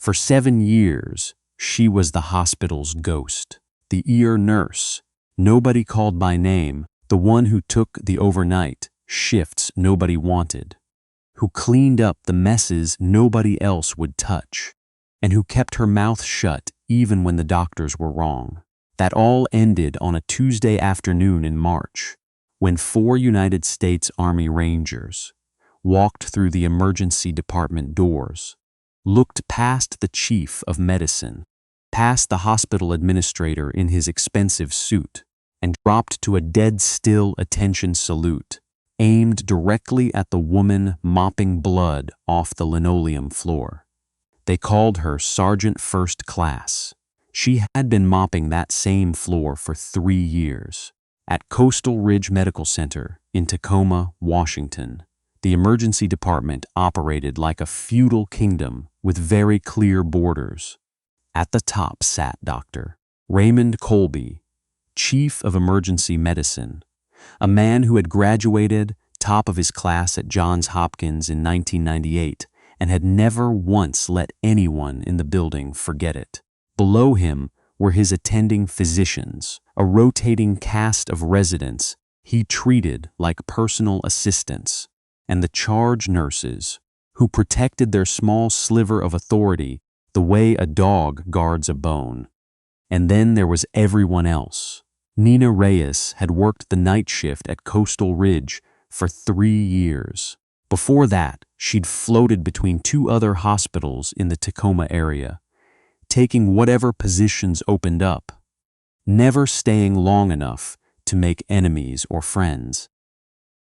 For 7 years, she was the hospital's ghost. The ER nurse, nobody called by name, the one who took the overnight shifts nobody wanted, who cleaned up the messes nobody else would touch, and who kept her mouth shut even when the doctors were wrong. That all ended on a Tuesday afternoon in March, when 4 United States Army Rangers walked through the emergency department doors, looked past the chief of medicine, past the hospital administrator in his expensive suit, and dropped to a dead-still attention salute, aimed directly at the woman mopping blood off the linoleum floor. They called her Sergeant First Class. She had been mopping that same floor for 3 years. At Coastal Ridge Medical Center in Tacoma, Washington, the emergency department operated like a feudal kingdom with very clear borders. At the top sat Dr. Raymond Colby, Chief of Emergency Medicine, a man who had graduated top of his class at Johns Hopkins in 1998 and had never once let anyone in the building forget it. Below him were his attending physicians, a rotating cast of residents he treated like personal assistants, and the charge nurses who protected their small sliver of authority the way a dog guards a bone. And then there was everyone else. Nina Reyes had worked the night shift at Coastal Ridge for 3 years. Before that, she'd floated between 2 other hospitals in the Tacoma area, taking whatever positions opened up, never staying long enough to make enemies or friends.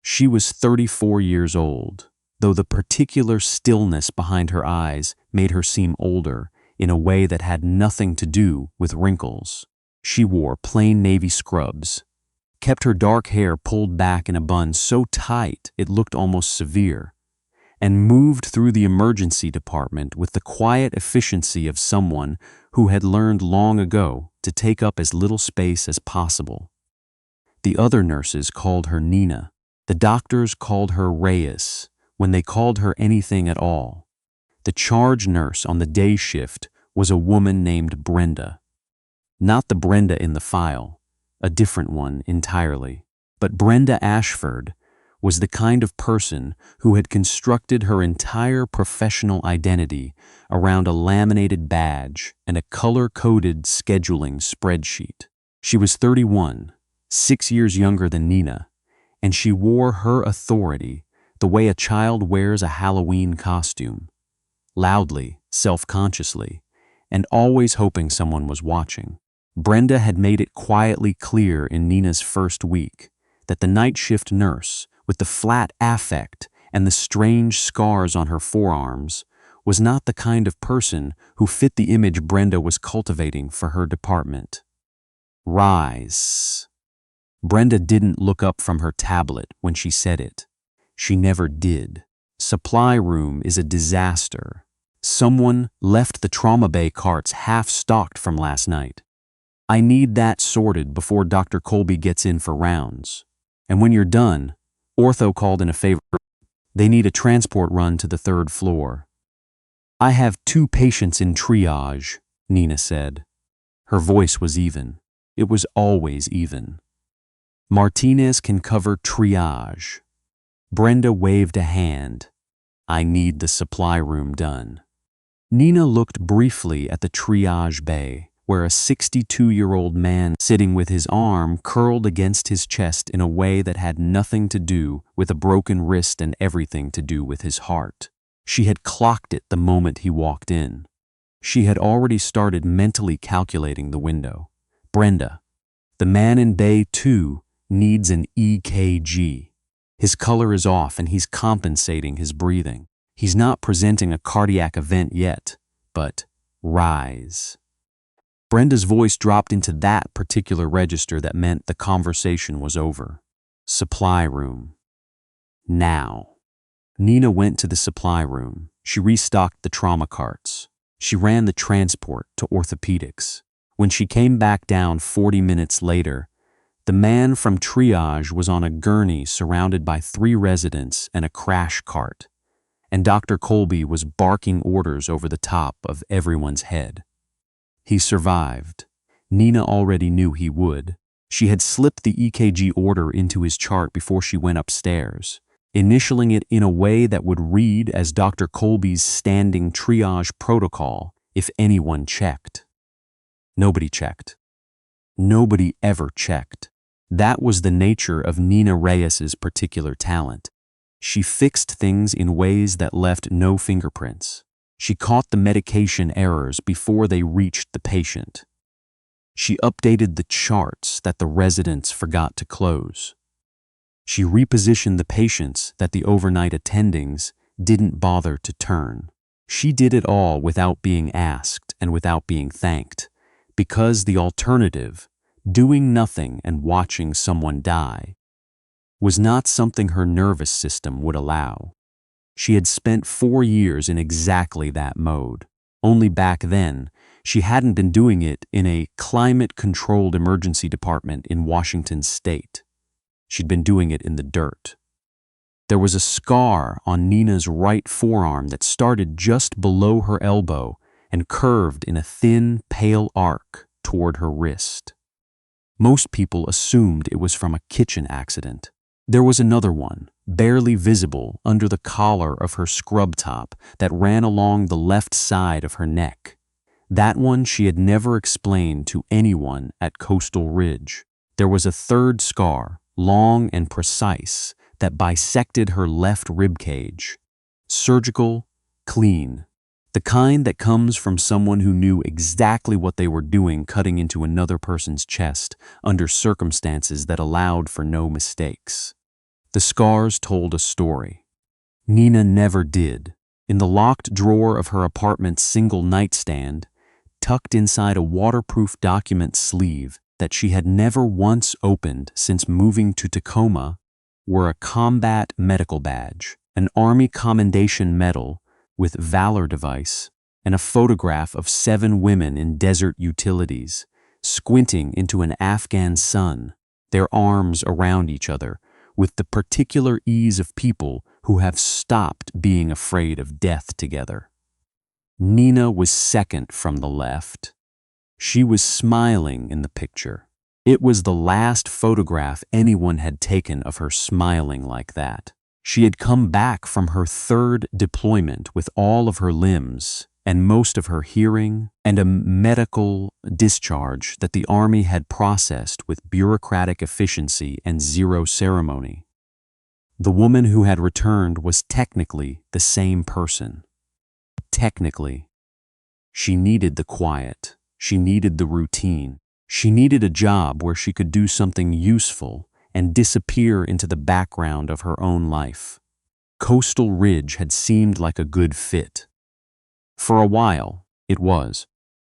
She was 34 years old, though the particular stillness behind her eyes made her seem older in a way that had nothing to do with wrinkles. She wore plain navy scrubs, kept her dark hair pulled back in a bun so tight it looked almost severe, and moved through the emergency department with the quiet efficiency of someone who had learned long ago to take up as little space as possible. The other nurses called her Nina. The doctors called her Reyes when they called her anything at all. The charge nurse on the day shift was a woman named Brenda. Not the Brenda in the file, a different one entirely. But Brenda Ashford was the kind of person who had constructed her entire professional identity around a laminated badge and a color-coded scheduling spreadsheet. She was 31, 6 years younger than Nina, and she wore her authority the way a child wears a Halloween costume, loudly, self-consciously, and always hoping someone was watching. Brenda had made it quietly clear in Nina's first week that the night shift nurse, with the flat affect and the strange scars on her forearms, was not the kind of person who fit the image Brenda was cultivating for her department. Rise. Brenda didn't look up from her tablet when she said it. She never did. Supply room is a disaster. Someone left the trauma bay carts half-stocked from last night. I need that sorted before Dr. Colby gets in for rounds. And when you're done, Ortho called in a favor. They need a transport run to the 3rd floor. I have 2 patients in triage, Nina said. Her voice was even. It was always even. Martinez can cover triage. Brenda waved a hand. I need the supply room done. Nina looked briefly at the triage bay, where a 62-year-old man sitting with his arm curled against his chest in a way that had nothing to do with a broken wrist and everything to do with his heart. She had clocked it the moment he walked in. She had already started mentally calculating the window. Brenda, the man in Bay 2 needs an EKG. His color is off and he's compensating his breathing. He's not presenting a cardiac event yet, but rise. Brenda's voice dropped into that particular register that meant the conversation was over. Supply room. Now. Nina went to the supply room. She restocked the trauma carts. She ran the transport to orthopedics. When she came back down 40 minutes later, the man from triage was on a gurney surrounded by 3 residents and a crash cart. and Dr. Colby was barking orders over the top of everyone's head. He survived. Nina already knew he would. She had slipped the EKG order into his chart before she went upstairs, initialing it in a way that would read as Dr. Colby's standing triage protocol if anyone checked. Nobody checked. Nobody ever checked. That was the nature of Nina Reyes's particular talent. She fixed things in ways that left no fingerprints. She caught the medication errors before they reached the patient. She updated the charts that the residents forgot to close. She repositioned the patients that the overnight attendings didn't bother to turn. She did it all without being asked and without being thanked, because the alternative, doing nothing and watching someone die, was not something her nervous system would allow. She had spent 4 years in exactly that mode. Only back then, she hadn't been doing it in a climate-controlled emergency department in Washington state. She'd been doing it in the dirt. There was a scar on Nina's right forearm that started just below her elbow and curved in a thin, pale arc toward her wrist. Most people assumed it was from a kitchen accident. There was another one, barely visible under the collar of her scrub top that ran along the left side of her neck. That one she had never explained to anyone at Coastal Ridge. There was a third scar, long and precise, that bisected her left rib cage. Surgical, clean. The kind that comes from someone who knew exactly what they were doing cutting into another person's chest under circumstances that allowed for no mistakes. The scars told a story. Nina never did. In the locked drawer of her apartment's single nightstand, tucked inside a waterproof document sleeve that she had never once opened since moving to Tacoma, were a combat medical badge, an Army Commendation Medal with Valor device, and a photograph of 7 women in desert utilities, squinting into an Afghan sun, their arms around each other, with the particular ease of people who have stopped being afraid of death together. Nina was second from the left. She was smiling in the picture. It was the last photograph anyone had taken of her smiling like that. She had come back from her 3rd deployment with all of her limbs and most of her hearing and a medical discharge that the Army had processed with bureaucratic efficiency and zero ceremony. The woman who had returned was technically the same person. Technically. She needed the quiet. She needed the routine. She needed a job where she could do something useful and disappear into the background of her own life. Coastal Ridge had seemed like a good fit. For a while, it was.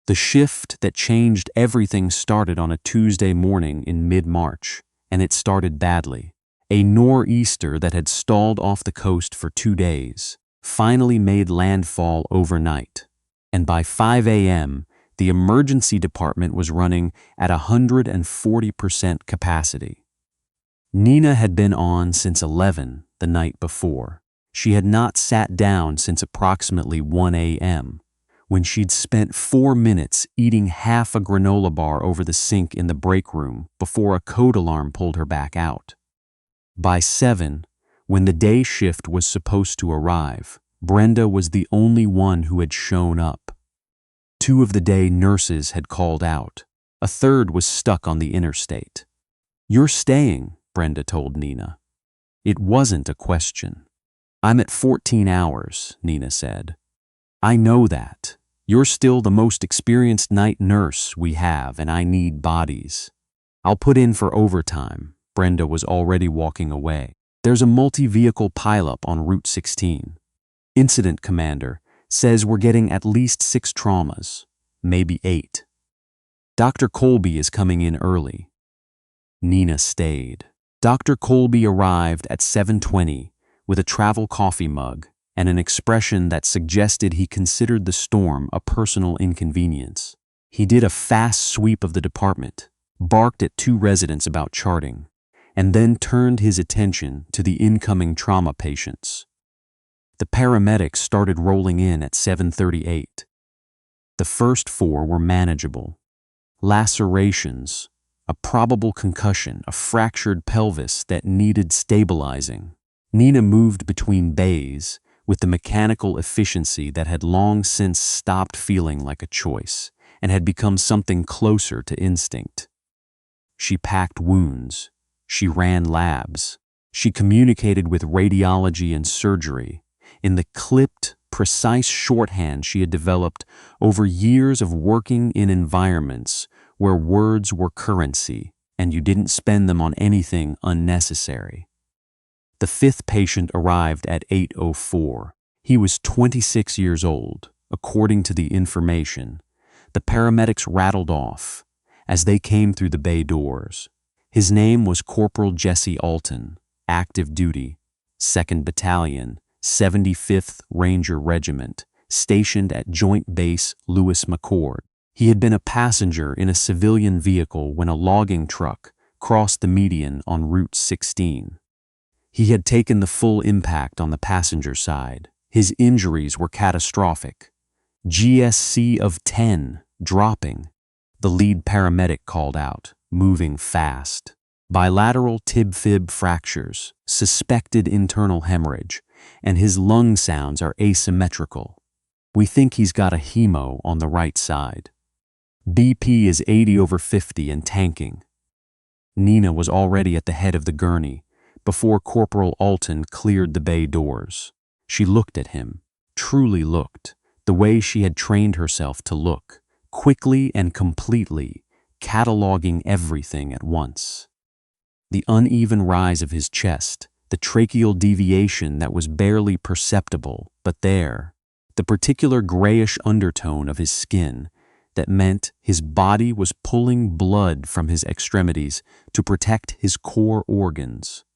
The shift that changed everything started on a Tuesday morning in mid-March, and it started badly. A nor'easter that had stalled off the coast for 2 days finally made landfall overnight, and by 5 a.m., the emergency department was running at 140% capacity. Nina had been on since 11 the night before. She had not sat down since approximately 1 a.m., when she'd spent 4 minutes eating half a granola bar over the sink in the break room before a code alarm pulled her back out. By 7, when the day shift was supposed to arrive, Brenda was the only one who had shown up. 2 of the day nurses had called out. A third was stuck on the interstate. "You're staying," Brenda told Nina. It wasn't a question. "I'm at 14 hours, Nina said. "I know that. You're still the most experienced night nurse we have, and I need bodies. I'll put in for overtime." Brenda was already walking away. "There's a multi-vehicle pileup on Route 16. Incident commander says we're getting at least 6 traumas, maybe 8. Dr. Colby is coming in early." Nina stayed. Dr. Colby arrived at 7:20 with a travel coffee mug and an expression that suggested he considered the storm a personal inconvenience. He did a fast sweep of the department, barked at 2 residents about charting, and then turned his attention to the incoming trauma patients. The paramedics started rolling in at 7:38. The first 4 were manageable. Lacerations, a probable concussion, a fractured pelvis that needed stabilizing. Nina moved between bays with the mechanical efficiency that had long since stopped feeling like a choice and had become something closer to instinct. She packed wounds. She ran labs. She communicated with radiology and surgery in the clipped, precise shorthand she had developed over years of working in environments where words were currency and you didn't spend them on anything unnecessary. The 5th patient arrived at 8:04. He was 26 years old, according to the information the paramedics rattled off as they came through the bay doors. His name was Corporal Jesse Alton, active duty, 2nd Battalion, 75th Ranger Regiment, stationed at Joint Base Lewis McChord. He had been a passenger in a civilian vehicle when a logging truck crossed the median on Route 16. He had taken the full impact on the passenger side. His injuries were catastrophic. GSC of 10, dropping. The lead paramedic called out, moving fast. Bilateral tib-fib fractures, suspected internal hemorrhage, and his lung sounds are asymmetrical. We think he's got a hemo on the right side. BP is 80/50 and tanking. Nina was already at the head of the gurney before Corporal Alton cleared the bay doors. She looked at him, truly looked, the way she had trained herself to look, quickly and completely, cataloging everything at once. The uneven rise of his chest, the tracheal deviation that was barely perceptible, but there, the particular grayish undertone of his skin that meant his body was pulling blood from his extremities to protect his core organs.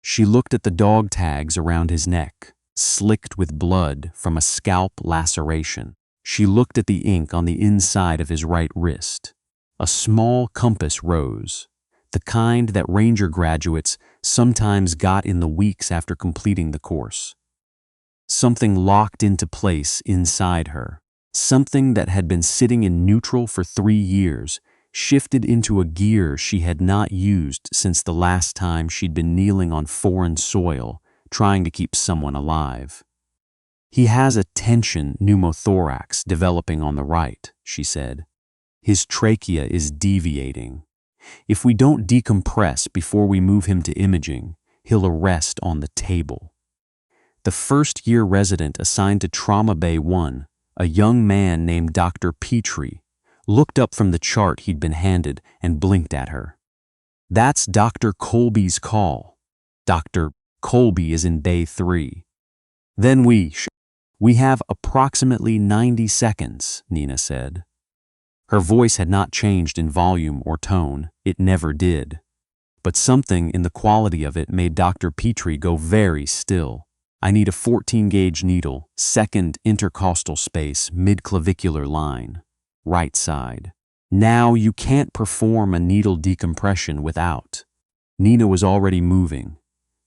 She looked at the dog tags around his neck, slicked with blood from a scalp laceration. She looked at the ink on the inside of his right wrist. A small compass rose, the kind that Ranger graduates sometimes got in the weeks after completing the course. Something locked into place inside her. Something that had been sitting in neutral for 3 years shifted into a gear she had not used since the last time she'd been kneeling on foreign soil trying to keep someone alive. He has a tension pneumothorax developing on the right, she said. His trachea is deviating. If we don't decompress before we move him to imaging, he'll arrest on the table. The first-year resident assigned to Trauma Bay 1, a young man named Dr. Petrie, looked up from the chart he'd been handed and blinked at her. That's Dr. Colby's call. Dr. Colby is in Bay 3. Then we have approximately 90 seconds, Nina said. Her voice had not changed in volume or tone. It never did. But something in the quality of it made Dr. Petrie go very still. I need a 14-gauge needle, second intercostal space, mid-clavicular line, right side. Now you can't perform a needle decompression without. Nina was already moving.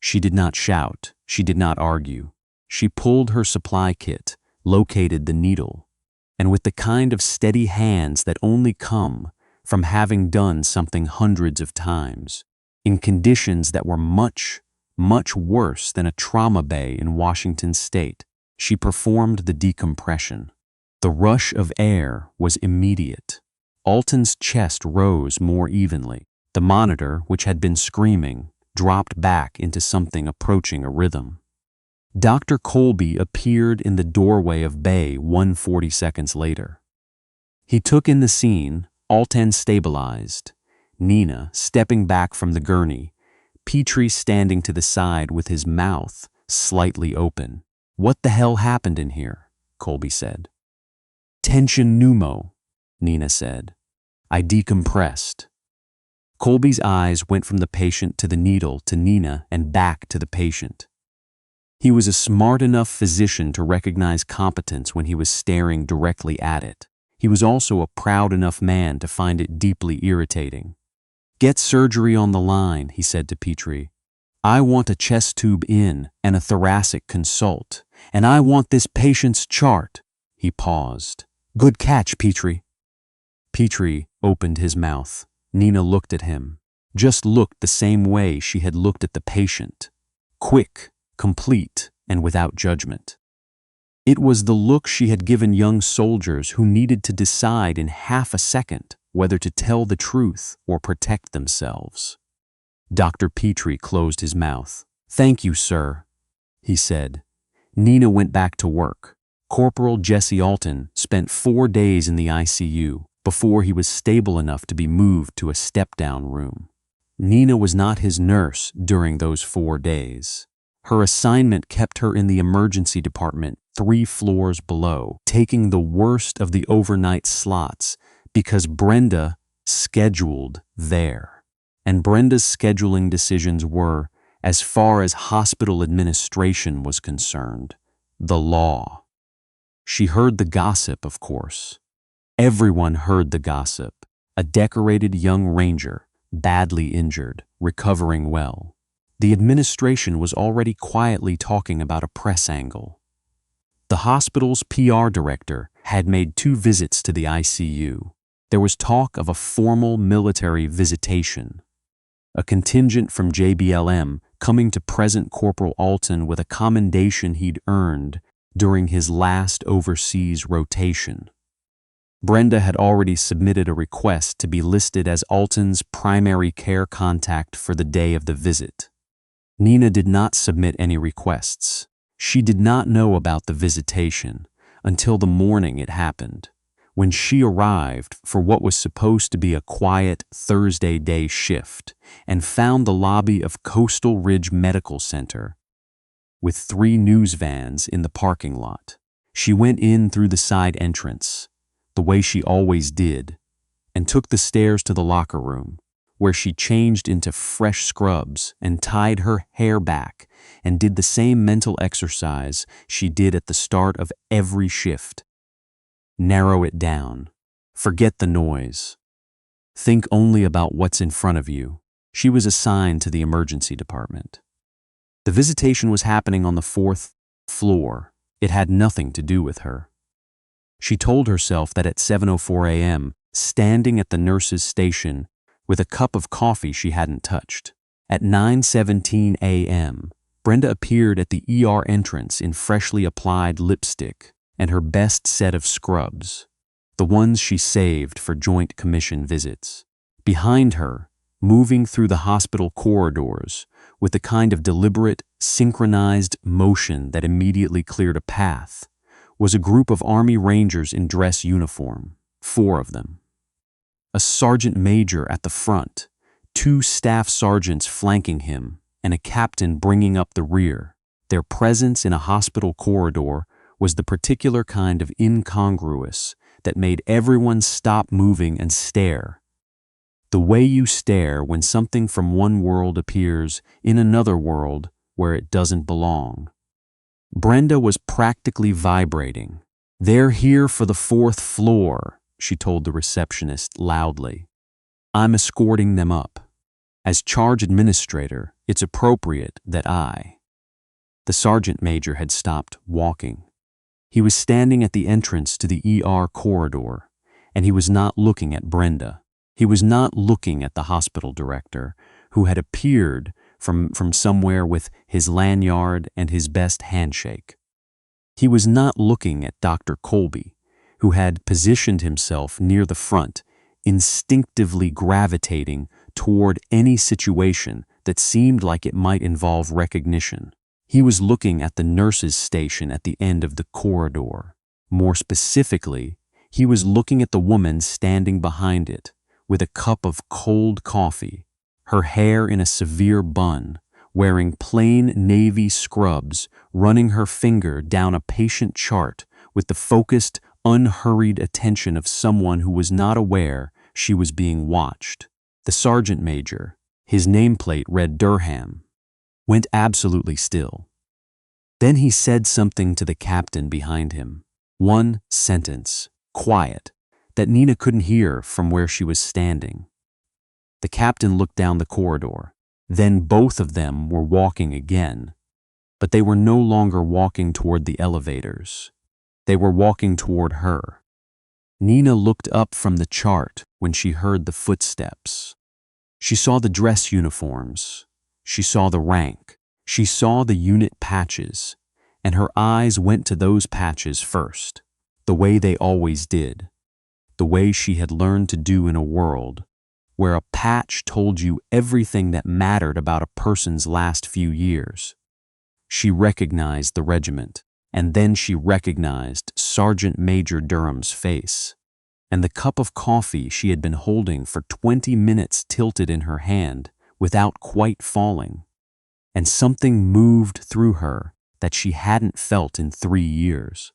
She did not shout. She did not argue. She pulled her supply kit, located the needle, and with the kind of steady hands that only come from having done something hundreds of times, in conditions that were much, much worse than a trauma bay in Washington State, she performed the decompression. The rush of air was immediate. Alton's chest rose more evenly. The monitor, which had been screaming, dropped back into something approaching a rhythm. Dr. Colby appeared in the doorway of Bay 140 seconds later. He took in the scene, Alton stabilized, Nina stepping back from the gurney, Petrie standing to the side with his mouth slightly open. What the hell happened in here? Colby said. Tension pneumo, Nina said. I decompressed. Colby's eyes went from the patient to the needle to Nina and back to the patient. He was a smart enough physician to recognize competence when he was staring directly at it. He was also a proud enough man to find it deeply irritating. Get surgery on the line, he said to Petrie. I want a chest tube in and a thoracic consult, and I want this patient's chart." He paused. "Good catch, Petrie." Petrie opened his mouth. Nina looked at him. Just looked the same way she had looked at the patient. Quick, complete, and without judgment. It was the look she had given young soldiers who needed to decide in half a second whether to tell the truth or protect themselves. Dr. Petrie closed his mouth. "Thank you, sir," he said. Nina went back to work. Corporal Jesse Alton spent 4 days in the ICU before he was stable enough to be moved to a step-down room. Nina was not his nurse during those 4 days. Her assignment kept her in the emergency department 3 floors below, taking the worst of the overnight slots because Brenda scheduled there. And Brenda's scheduling decisions were, as far as hospital administration was concerned, the law. She heard the gossip, of course. Everyone heard the gossip. A decorated young ranger, badly injured, recovering well. The administration was already quietly talking about a press angle. The hospital's PR director had made 2 visits to the ICU. There was talk of a formal military visitation. A contingent from JBLM coming to present Corporal Alton with a commendation he'd earned during his last overseas rotation. Brenda had already submitted a request to be listed as Alton's primary care contact for the day of the visit. Nina did not submit any requests. She did not know about the visitation until the morning it happened, when she arrived for what was supposed to be a quiet Thursday day shift and found the lobby of Coastal Ridge Medical Center with 3 news vans in the parking lot. She went in through the side entrance, the way she always did, and took the stairs to the locker room, where she changed into fresh scrubs and tied her hair back and did the same mental exercise she did at the start of every shift. Narrow it down. Forget the noise. Think only about what's in front of you. She was assigned to the emergency department. The visitation was happening on the 4th floor. It had nothing to do with her. She told herself that at 7:04 a.m., standing at the nurse's station with a cup of coffee she hadn't touched. At 9:17 a.m., Brenda appeared at the ER entrance in freshly applied lipstick and her best set of scrubs, the ones she saved for Joint Commission visits. Behind her, moving through the hospital corridors with the kind of deliberate, synchronized motion that immediately cleared a path, was a group of Army Rangers in dress uniform, 4 of them. A sergeant major at the front, 2 staff sergeants flanking him, and a captain bringing up the rear. Their presence in a hospital corridor was the particular kind of incongruous that made everyone stop moving and stare. The way you stare when something from one world appears in another world where it doesn't belong. Brenda was practically vibrating. "They're here for the 4th floor," she told the receptionist loudly. "I'm escorting them up. As charge administrator, it's appropriate that I." The sergeant major had stopped walking. He was standing at the entrance to the ER corridor, and he was not looking at Brenda. He was not looking at the hospital director, who had appeared from somewhere with his lanyard and his best handshake. He was not looking at Dr. Colby, who had positioned himself near the front, instinctively gravitating toward any situation that seemed like it might involve recognition. He was looking at the nurse's station at the end of the corridor. More specifically, he was looking at the woman standing behind it with a cup of cold coffee, her hair in a severe bun, wearing plain navy scrubs, running her finger down a patient chart with the focused, unhurried attention of someone who was not aware she was being watched. The sergeant major, his nameplate read Durham, went absolutely still. Then he said something to the captain behind him. 1 sentence, quiet, that Nina couldn't hear from where she was standing. The captain looked down the corridor. Then both of them were walking again, but they were no longer walking toward the elevators. They were walking toward her. Nina looked up from the chart when she heard the footsteps. She saw the dress uniforms. She saw the rank. She saw the unit patches, and her eyes went to those patches first, the way they always did, the way she had learned to do in a world where a patch told you everything that mattered about a person's last few years. She recognized the regiment, and then she recognized Sergeant Major Durham's face, and the cup of coffee she had been holding for 20 minutes tilted in her hand without quite falling. And something moved through her that she hadn't felt in 3 years.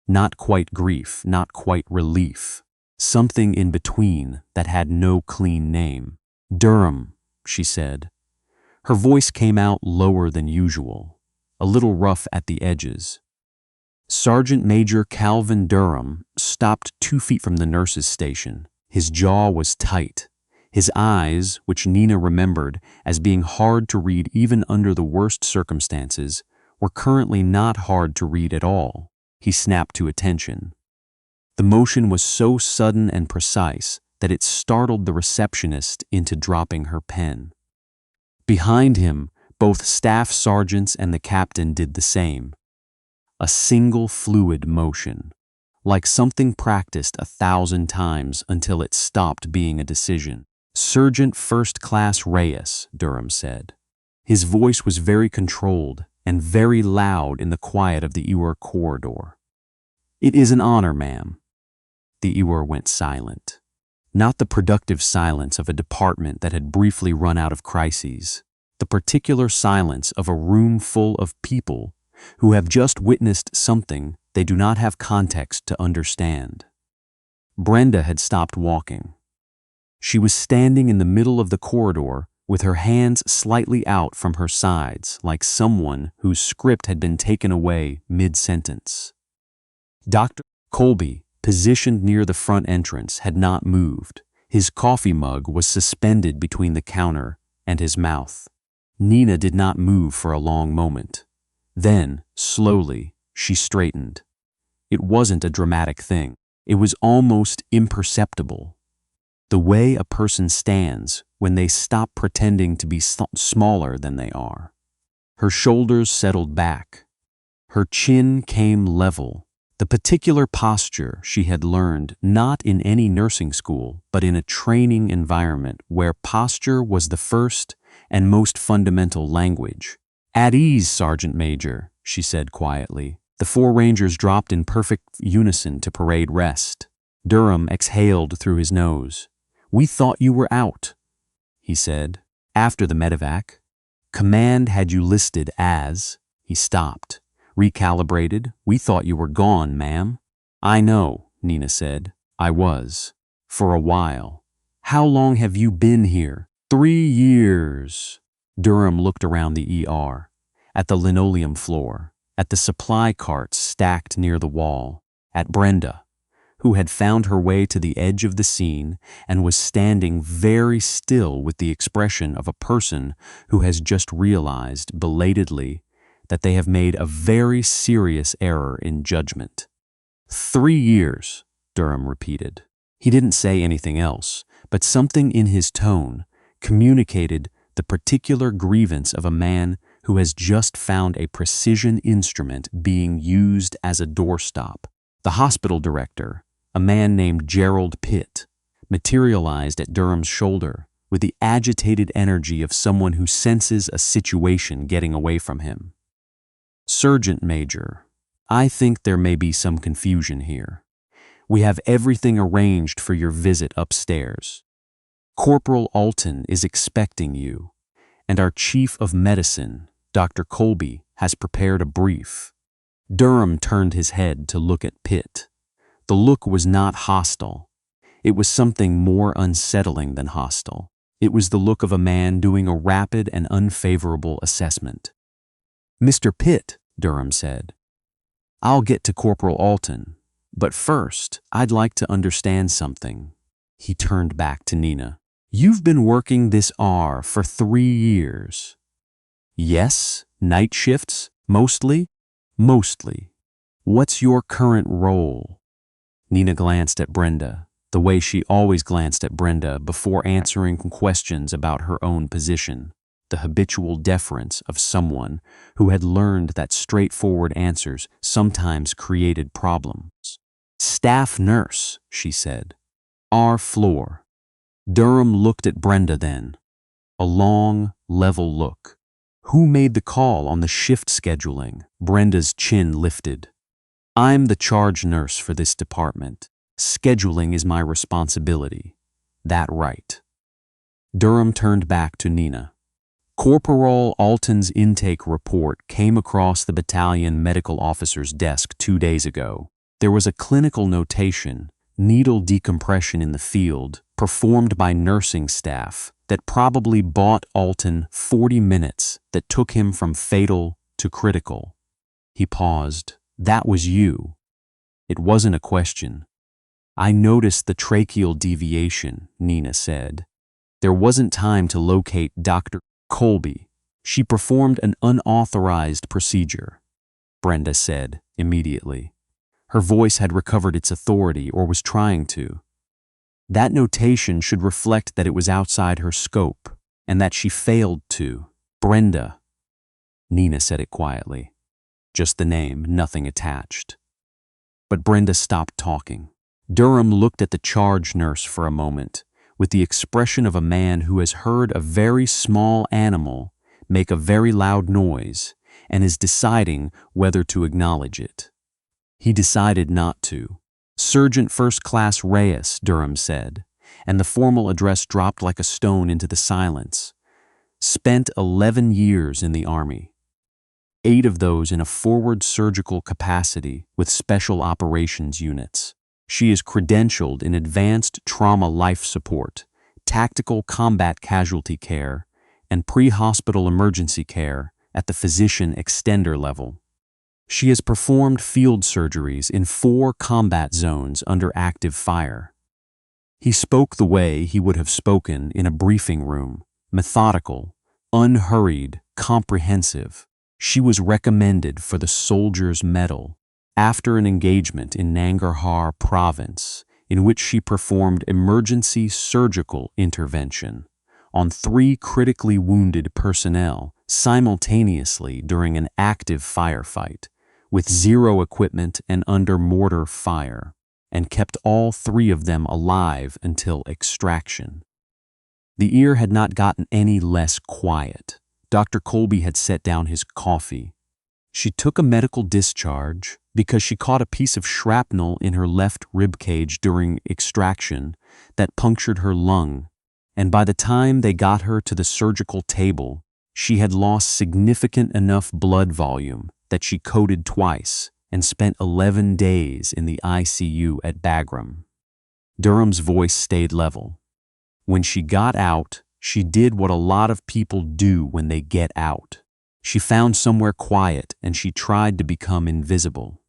Not quite grief, not quite relief. Something in between that had no clean name. "Durham," she said. Her voice came out lower than usual, a little rough at the edges. Sergeant Major Calvin Durham stopped 2 feet from the nurse's station. His jaw was tight. His eyes, which Nina remembered as being hard to read even under the worst circumstances, were currently not hard to read at all. He snapped to attention. The motion was so sudden and precise that it startled the receptionist into dropping her pen. Behind him, both staff sergeants and the captain did the same. A single fluid motion, like something practiced 1,000 times until it stopped being a decision. "Sergeant First Class Reyes," Durham said. His voice was very controlled and very loud in the quiet of the ER corridor. "It is an honor, ma'am." The ER went silent. Not the productive silence of a department that had briefly run out of crises. The particular silence of a room full of people who have just witnessed something they do not have context to understand. Brenda had stopped walking. She was standing in the middle of the corridor with her hands slightly out from her sides, like someone whose script had been taken away mid-sentence. Dr. Colby, positioned near the front entrance, had not moved. His coffee mug was suspended between the counter and his mouth. Nina did not move for a long moment. Then, slowly, she straightened. It wasn't a dramatic thing. It was almost imperceptible. The way a person stands when they stop pretending to be smaller than they are. Her shoulders settled back. Her chin came level. The particular posture she had learned not in any nursing school, but in a training environment where posture was the first and most fundamental language. "At ease, Sergeant Major," she said quietly. The 4 Rangers dropped in perfect unison to parade rest. Durham exhaled through his nose. "We thought you were out," he said. "After the medevac. Command had you listed as—" He stopped. "Recalibrated. We thought you were gone, ma'am." "I know," Nina said. "I was. For a while." "How long have you been here?" 3 years. Durham looked around the ER, at the linoleum floor, at the supply carts stacked near the wall, at Brenda, who had found her way to the edge of the scene and was standing very still with the expression of a person who has just realized, belatedly, that they have made a very serious error in judgment. 3 years, Durham repeated. He didn't say anything else, but something in his tone communicated the particular grievance of a man who has just found a precision instrument being used as a doorstop. The hospital director, a man named Gerald Pitt, materialized at Durham's shoulder with the agitated energy of someone who senses a situation getting away from him. "Sergeant Major, I think there may be some confusion here. We have everything arranged for your visit upstairs. Corporal Alton is expecting you, and our Chief of Medicine, Dr. Colby, has prepared a brief." Durham turned his head to look at Pitt. The look was not hostile. It was something more unsettling than hostile. It was the look of a man doing a rapid and unfavorable assessment. "Mr. Pitt," Durham said, "I'll get to Corporal Alton, but first I'd like to understand something." He turned back to Nina. You've been working this ER for 3 years. Yes, night shifts, mostly? Mostly. What's your current role? Nina glanced at Brenda, the way she always glanced at Brenda before answering questions about her own position, the habitual deference of someone who had learned that straightforward answers sometimes created problems. Staff nurse, she said. Our floor. Durham looked at Brenda then. A long, level look. Who made the call on the shift scheduling? Brenda's chin lifted. I'm the charge nurse for this department. Scheduling is my responsibility. That right. Durham turned back to Nina. Corporal Alton's intake report came across the battalion medical officer's desk 2 days ago. There was a clinical notation, needle decompression in the field, performed by nursing staff, that probably bought Alton 40 minutes that took him from fatal to critical. He paused. That was you. It wasn't a question. I noticed the tracheal deviation, Nina said. There wasn't time to locate Dr. Colby. She performed an unauthorized procedure, Brenda said immediately. Her voice had recovered its authority, or was trying to. That notation should reflect that it was outside her scope, and that she failed to. Brenda. Nina said it quietly. Just the name, nothing attached. But Brenda stopped talking. Durham looked at the charge nurse for a moment, with the expression of a man who has heard a very small animal make a very loud noise and is deciding whether to acknowledge it. He decided not to. Sergeant First Class Reyes, Durham said, and the formal address dropped like a stone into the silence. Spent 11 years in the Army. 8 of those in a forward surgical capacity with special operations units. She is credentialed in advanced trauma life support, tactical combat casualty care, and pre-hospital emergency care at the physician extender level. She has performed field surgeries in 4 combat zones under active fire. He spoke the way he would have spoken in a briefing room, methodical, unhurried, comprehensive. She was recommended for the Soldier's Medal after an engagement in Nangarhar Province, in which she performed emergency surgical intervention on 3 critically wounded personnel simultaneously during an active firefight, with 0 equipment and under mortar fire, and kept all 3 of them alive until extraction. The ear had not gotten any less quiet. Dr. Colby had set down his coffee. She took a medical discharge because she caught a piece of shrapnel in her left rib cage during extraction that punctured her lung, and by the time they got her to the surgical table, she had lost significant enough blood volume that she coded twice and spent 11 days in the ICU at Bagram. Durham's voice stayed level. When she got out, she did what a lot of people do when they get out. She found somewhere quiet and she tried to become invisible.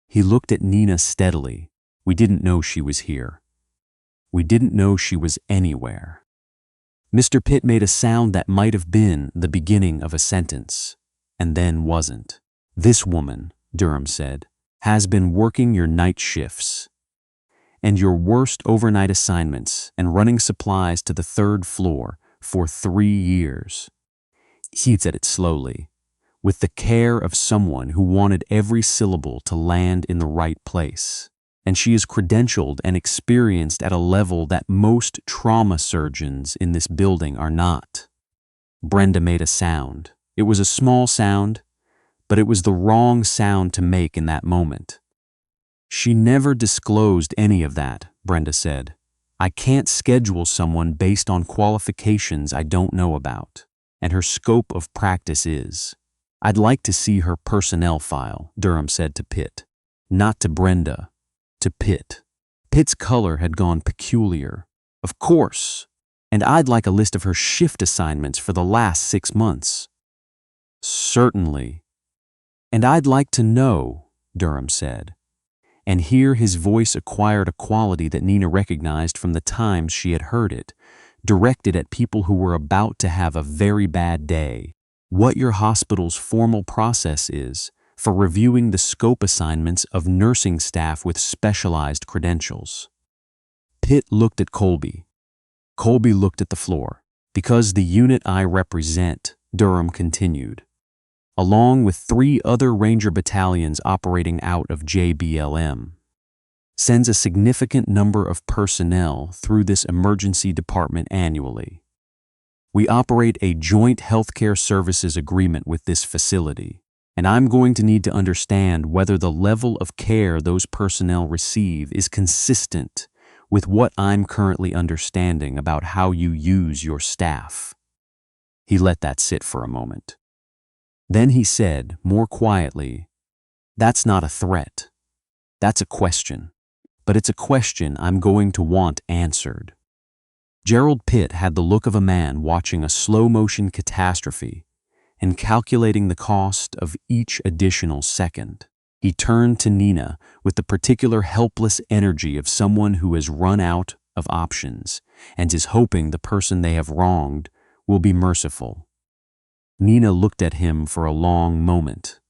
He looked at Nina steadily. We didn't know she was here. We didn't know she was anywhere. Mr. Pitt made a sound that might have been the beginning of a sentence, and then wasn't. This woman, Durham said, has been working your night shifts and your worst overnight assignments and running supplies to the 3rd floor for 3 years. He said it slowly, with the care of someone who wanted every syllable to land in the right place. And she is credentialed and experienced at a level that most trauma surgeons in this building are not. Brenda made a sound. It was a small sound, but it was the wrong sound to make in that moment. She never disclosed any of that, Brenda said. I can't schedule someone based on qualifications I don't know about, and her scope of practice is. I'd like to see her personnel file, Durham said to Pitt. Not to Brenda, to Pitt. Pitt's color had gone peculiar. Of course, and I'd like a list of her shift assignments for the last 6 months. Certainly. And I'd like to know, Durham said. And here his voice acquired a quality that Nina recognized from the times she had heard it, directed at people who were about to have a very bad day. What your hospital's formal process is for reviewing the scope assignments of nursing staff with specialized credentials. Pitt looked at Colby. Colby looked at the floor. Because the unit I represent, Durham continued, along with 3 other Ranger battalions operating out of JBLM, sends a significant number of personnel through this emergency department annually. We operate a joint healthcare services agreement with this facility, and I'm going to need to understand whether the level of care those personnel receive is consistent with what I'm currently understanding about how you use your staff. He let that sit for a moment. Then he said, more quietly, "That's not a threat. That's a question. But it's a question I'm going to want answered." Gerald Pitt had the look of a man watching a slow-motion catastrophe and calculating the cost of each additional second. He turned to Nina with the particular helpless energy of someone who has run out of options and is hoping the person they have wronged will be merciful. Nina looked at him for a long moment.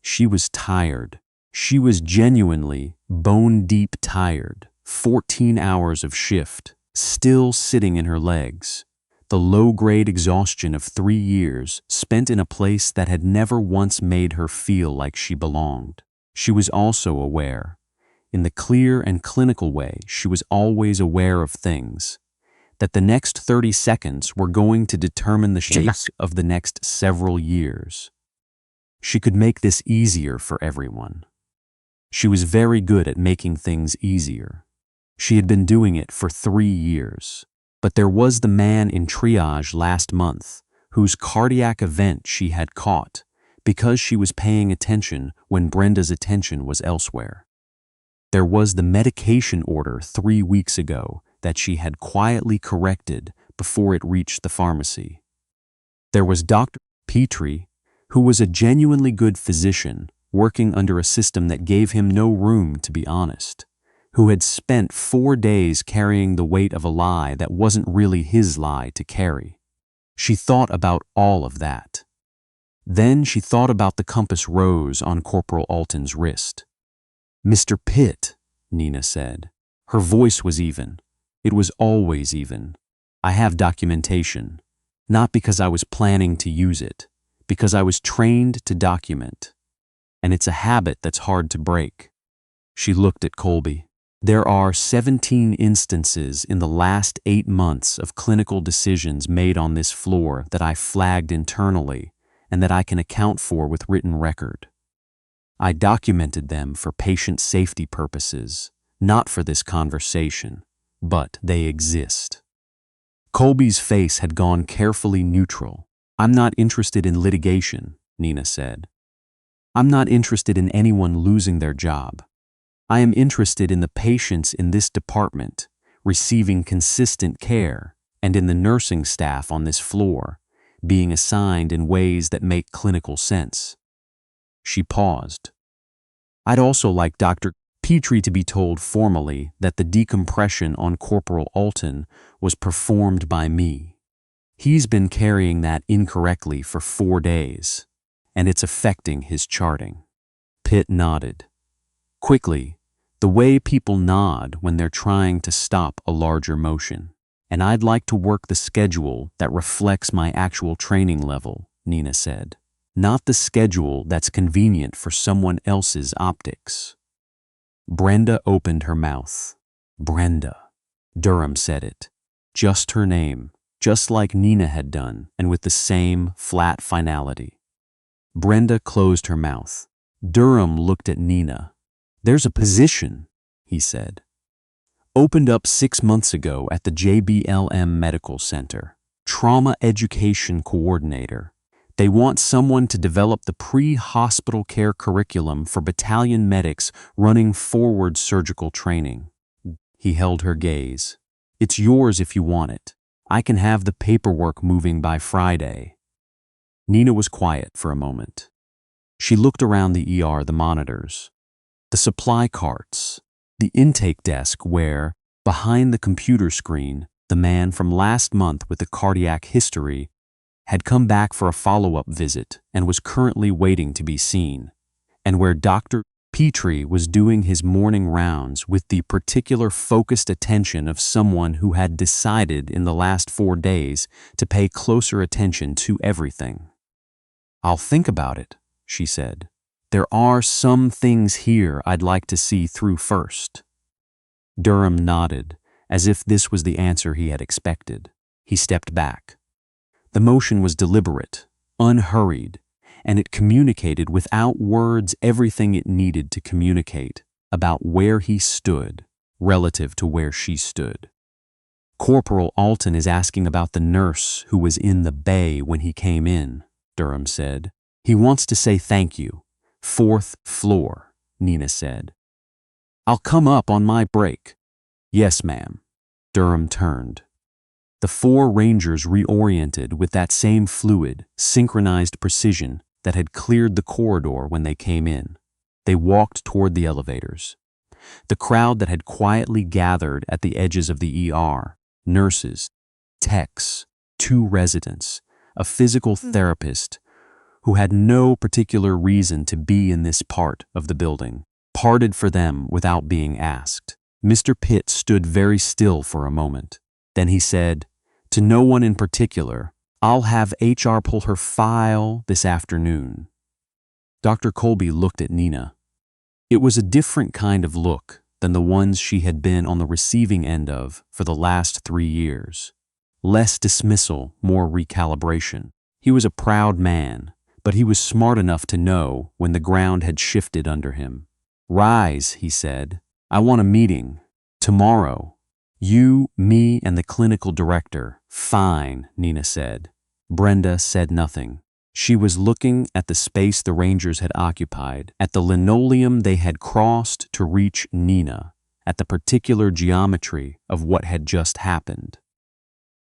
She was tired. She was genuinely bone-deep tired. 14 hours of shift, still sitting in her legs. The low-grade exhaustion of 3 years spent in a place that had never once made her feel like she belonged. She was also aware, in the clear and clinical way she was always aware of things, that the next 30 seconds were going to determine the shape of the next several years. She could make this easier for everyone. She was very good at making things easier. She had been doing it for 3 years. But there was the man in triage last month whose cardiac event she had caught because she was paying attention when Brenda's attention was elsewhere. There was the medication order 3 weeks ago that she had quietly corrected before it reached the pharmacy. There was Dr. Petrie, who was a genuinely good physician working under a system that gave him no room to be honest, who had spent 4 days carrying the weight of a lie that wasn't really his lie to carry. She thought about all of that. Then she thought about the compass rose on Corporal Alton's wrist. "Mr. Pitt," Nina said. Her voice was even. It was always even. "I have documentation, not because I was planning to use it, because I was trained to document. And it's a habit that's hard to break." She looked at Colby. "There are 17 instances in the last 8 months of clinical decisions made on this floor that I flagged internally and that I can account for with written record. I documented them for patient safety purposes, not for this conversation, but they exist." Colby's face had gone carefully neutral. "I'm not interested in litigation," Nina said. "I'm not interested in anyone losing their job. I am interested in the patients in this department receiving consistent care and in the nursing staff on this floor being assigned in ways that make clinical sense." She paused. "I'd also like Dr. Petrie to be told formally that the decompression on Corporal Alton was performed by me. He's been carrying that incorrectly for 4 days, and it's affecting his charting." Pitt nodded. Quickly, the way people nod when they're trying to stop a larger motion. "And I'd like to work the schedule that reflects my actual training level," Nina said. "Not the schedule that's convenient for someone else's optics." Brenda opened her mouth. "Brenda." Durham said it. Just her name, just like Nina had done, and with the same flat finality. Brenda closed her mouth. Durham looked at Nina. "There's a position," he said. "Opened up 6 months ago at the JBLM Medical Center. Trauma Education Coordinator. They want someone to develop the pre-hospital care curriculum for battalion medics running forward surgical training." He held her gaze. "It's yours if you want it. I can have the paperwork moving by Friday." Nina was quiet for a moment. She looked around the ER, the monitors, the supply carts, the intake desk where, behind the computer screen, The man from last month with the cardiac history had come back for a follow-up visit and was currently waiting to be seen, and where Dr. Petrie was doing his morning rounds with the particular focused attention of someone who had decided in the last 4 days to pay closer attention to everything. "I'll think about it," she said. "There are some things here I'd like to see through first." Durham nodded, as if this was the answer he had expected. He stepped back. The motion was deliberate, unhurried, and it communicated without words everything it needed to communicate about where he stood relative to where she stood. "Corporal Alton is asking about the nurse who was in the bay when he came in," Durham said. "He wants to say thank you. 4th floor," Nina said. "I'll come up on my break." "Yes, ma'am." Durham turned. The 4 Rangers reoriented with that same fluid, synchronized precision that had cleared the corridor when they came in. They walked toward the elevators. The crowd that had quietly gathered at the edges of the ER, nurses, techs, 2 residents, a physical therapist who had no particular reason to be in this part of the building, parted for them without being asked. Mr. Pitt stood very still for a moment. Then he said, "To no one in particular, I'll have HR pull her file this afternoon." Dr. Colby looked at Nina. It was a different kind of look than the ones she had been on the receiving end of for the last 3 years. Less dismissal, more recalibration. He was a proud man, but he was smart enough to know when the ground had shifted under him. "Rise," he said. "I want a meeting. Tomorrow. You, me, and the clinical director." "Fine," Nina said. Brenda said nothing. She was looking at the space the Rangers had occupied, at the linoleum they had crossed to reach Nina, at the particular geometry of what had just happened.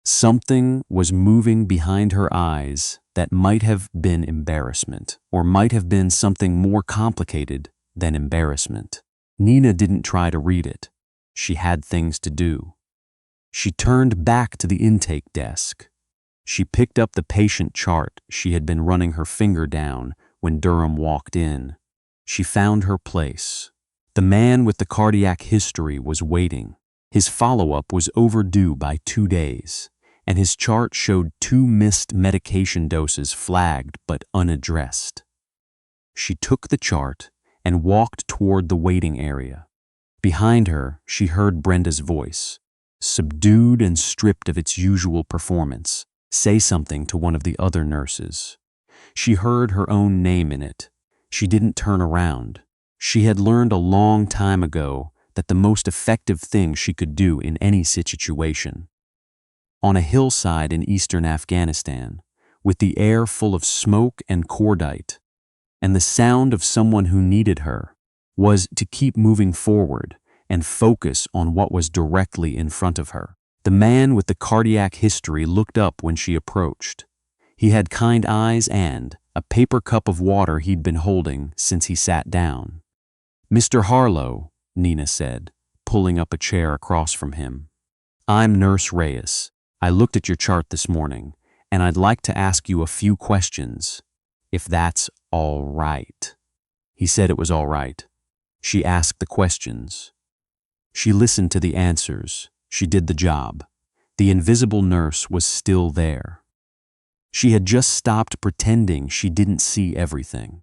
Something was moving behind her eyes that might have been embarrassment, or might have been something more complicated than embarrassment. Nina didn't try to read it. She had things to do. She turned back to the intake desk. She picked up the patient chart she had been running her finger down when Durham walked in. She found her place. The man with the cardiac history was waiting. His follow-up was overdue by 2 days, and his chart showed 2 missed medication doses flagged but unaddressed. She took the chart and walked toward the waiting area. Behind her, she heard Brenda's voice, subdued and stripped of its usual performance, say something to one of the other nurses. She heard her own name in it. She didn't turn around. She had learned a long time ago that the most effective thing she could do in any situation. On a hillside in eastern Afghanistan, with the air full of smoke and cordite, and the sound of someone who needed her, was to keep moving forward and focus on what was directly in front of her. The man with the cardiac history looked up when she approached. He had kind eyes and a paper cup of water he'd been holding since he sat down. "Mr. Harlow," Nina said, pulling up a chair across from him. "I'm Nurse Reyes. I looked at your chart this morning, and I'd like to ask you a few questions, if that's all right." He said it was all right. She asked the questions. She listened to the answers. She did the job. The invisible nurse was still there. She had just stopped pretending she didn't see everything.